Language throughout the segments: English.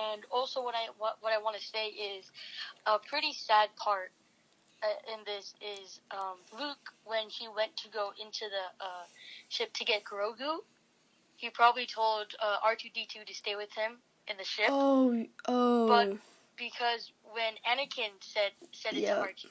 And also, what I want to say is a pretty sad part in this is Luke, when he went to go into the ship to get Grogu. He probably told R2-D2 to stay with him in the ship. Oh. But because when Anakin said it to R2,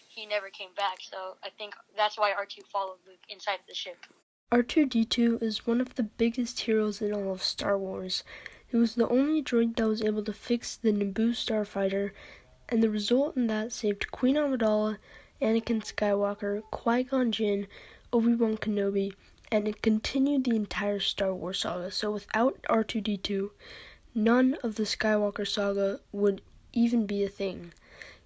he never came back. So I think that's why R2 followed Luke inside of the ship. R2-D2 is one of the biggest heroes in all of Star Wars. He was the only droid that was able to fix the Naboo starfighter, and the result in that saved Queen Amidala, Anakin Skywalker, Qui-Gon Jinn, Obi-Wan Kenobi, and it continued the entire Star Wars saga. So without R2-D2, none of the Skywalker saga would even be a thing.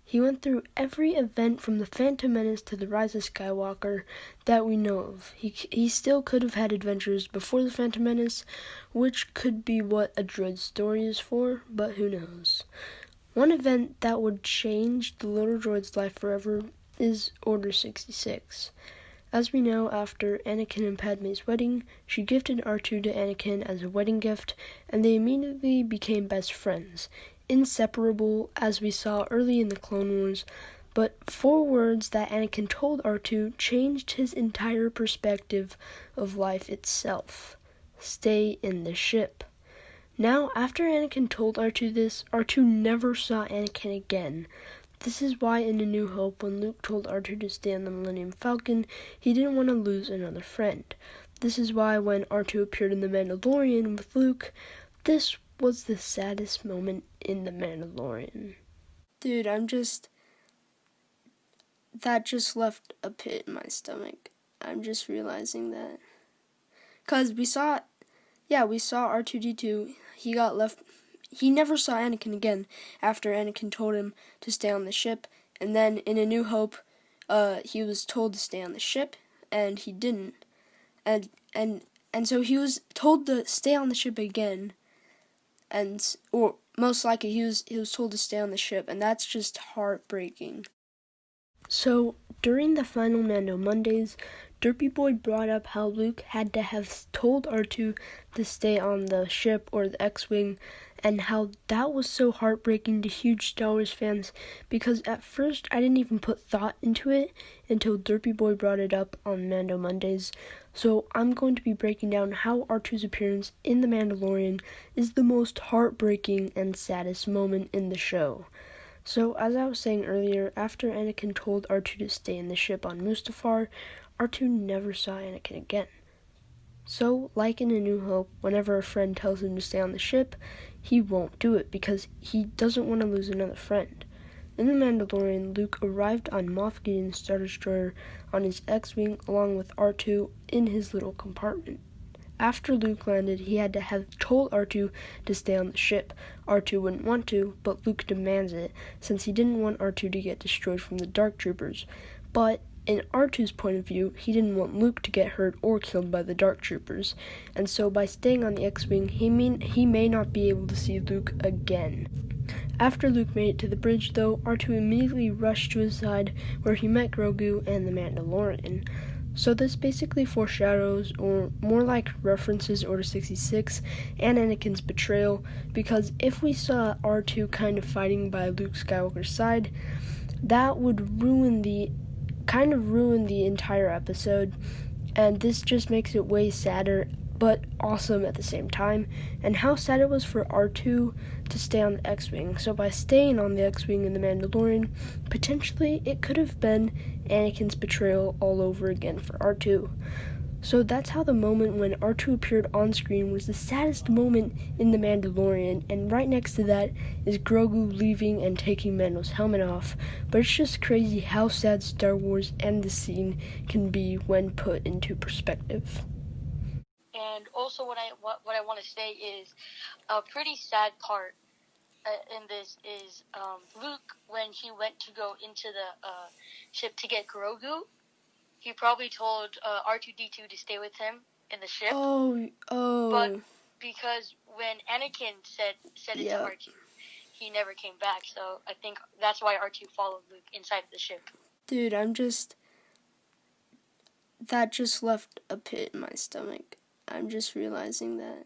He went through every event from the Phantom Menace to the Rise of Skywalker that we know of. He still could have had adventures before the Phantom Menace, which could be what a droid's story is for, but who knows. One event that would change the little droid's life forever is Order 66. As we know, after Anakin and Padme's wedding, she gifted R2 to Anakin as a wedding gift, and they immediately became best friends, inseparable as we saw early in the Clone Wars, but 4 words that Anakin told R2 changed his entire perspective of life itself. Stay in the ship. Now, after Anakin told R2 this, R2 never saw Anakin again. This is why in A New Hope, when Luke told R2 to stay on the Millennium Falcon, he didn't want to lose another friend. This is why when R2 appeared in The Mandalorian with Luke, this was the saddest moment in The Mandalorian. Dude, that just left a pit in my stomach. I'm just realizing that. 'Cause we saw R2-D2, he never saw Anakin again after Anakin told him to stay on the ship, and then in A New Hope, he was told to stay on the ship, and he didn't. And so he was told to stay on the ship again, or most likely he was told to stay on the ship, and that's just heartbreaking. So, during the final Mando Mondays, Derpy Boy brought up how Luke had to have told R2 to stay on the ship or the X-Wing, and how that was so heartbreaking to huge Star Wars fans, because at first I didn't even put thought into it until Derpy Boy brought it up on Mando Mondays. So I'm going to be breaking down how R2's appearance in The Mandalorian is the most heartbreaking and saddest moment in the show. So, as I was saying earlier, after Anakin told R2 to stay in the ship on Mustafar, R2 never saw Anakin again. So, like in A New Hope, whenever a friend tells him to stay on the ship, he won't do it because he doesn't want to lose another friend. In The Mandalorian, Luke arrived on Moff Gideon's Star Destroyer on his X-Wing along with R2 in his little compartment. After Luke landed, he had to have told R2 to stay on the ship. R2 wouldn't want to, but Luke demands it, since he didn't want R2 to get destroyed from the Dark Troopers. But in R2's point of view, he didn't want Luke to get hurt or killed by the Dark Troopers, and so by staying on the X-Wing, he may not be able to see Luke again. After Luke made it to the bridge, though, R2 immediately rushed to his side, where he met Grogu and the Mandalorian. So this basically foreshadows, or more like references, Order 66 and Anakin's betrayal, because if we saw R2 kind of fighting by Luke Skywalker's side, that would ruin the entire episode, and this just makes it way sadder, but awesome at the same time, and how sad it was for R2 to stay on the X-Wing. So by staying on the X-Wing in The Mandalorian, potentially it could have been Anakin's betrayal all over again for R2. So that's how the moment when R2 appeared on screen was the saddest moment in The Mandalorian, and right next to that is Grogu leaving and taking Mando's helmet off. But it's just crazy how sad Star Wars and the scene can be when put into perspective. And also, what I want to say is a pretty sad part in this is Luke, when he went to go into the ship to get Grogu, he probably told R2-D2 to stay with him in the ship. But because when Anakin said it to R2, he never came back. So I think that's why R2 followed Luke inside of the ship. Dude, that just left a pit in my stomach. I'm just realizing that.